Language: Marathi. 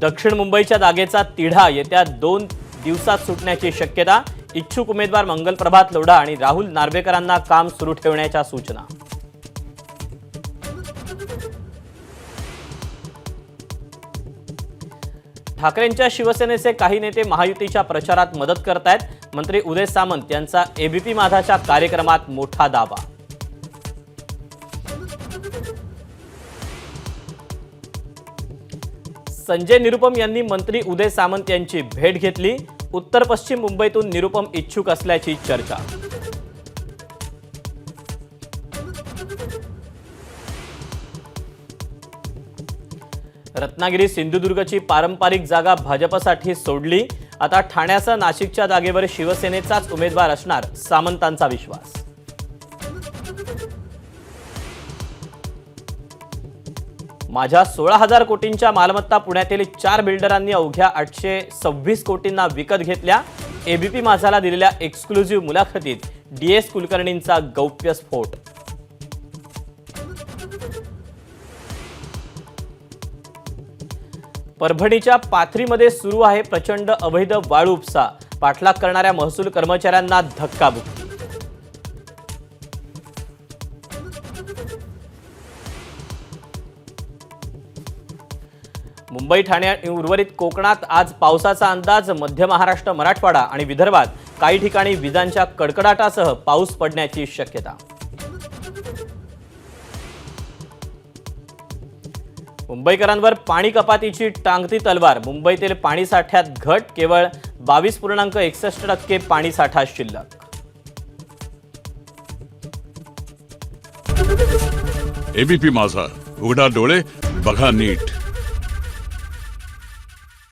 दक्षिण मुंबईच्या जागेचा तिढा येत्या 2 दिवसात सुटण्याची शक्यता। इच्छुक उमेदवार मंगलप्रभात लोढा आणि राहुल नार्वेकरांना काम सुरू ठेवण्याच्या सूचना। ठाकरेंच्या शिवसेनेचे काही नेते महायुतीच्या प्रचारात मदत करतायत। मंत्री उदय सामंत यांचा एबीपी माझाच्या कार्यक्रमात मोठा दावा। संजय निरुपम यांनी मंत्री उदय सामंत यांची भेट घेतली। उत्तर पश्चिम मुंबईतून निरुपम इच्छुक असल्याची चर्चा। रत्नागिरी सिंधुदुर्गची पारंपरिक जागा भाजपसाठी सोडली। आता ठाण्यासह नाशिकच्या जागेवर शिवसेनेचाच उमेदवार असणार, सामंतांचा विश्वास। माझ्या 16,000 कोटींच्या मालमत्ता पुण्यातील 4 बिल्डरांनी अवघ्या 826 कोटींना विकत घेतल्या। एबीपी माझाला दिलेल्या एक्सक्लुझिव्ह मुलाखतीत डीएस कुलकर्णींचा गौप्यस्फोट। परभणीच्या पाथरीमध्ये सुरू आहे प्रचंड अवैध वाळू उपसा। पाठलाग करणाऱ्या महसूल कर्मचाऱ्यांना धक्काबुक्की। मुंबई ठाणे आणि उर्वरित कोकणात आज पावसाचा अंदाज। मध्य महाराष्ट्र, मराठवाडा आणि विदर्भात काही ठिकाणी विजांच्या कडकडाटासह पाऊस पडण्याची शक्यता। मुंबईकरांवर पाणी कपातीची टांगती तलवार। मुंबईतील पाणी साठ्यात घट, केवळ 22.61% पाणी साठा शिल्लक। एबीपी माझा, उघडा डोळे बघा नीट।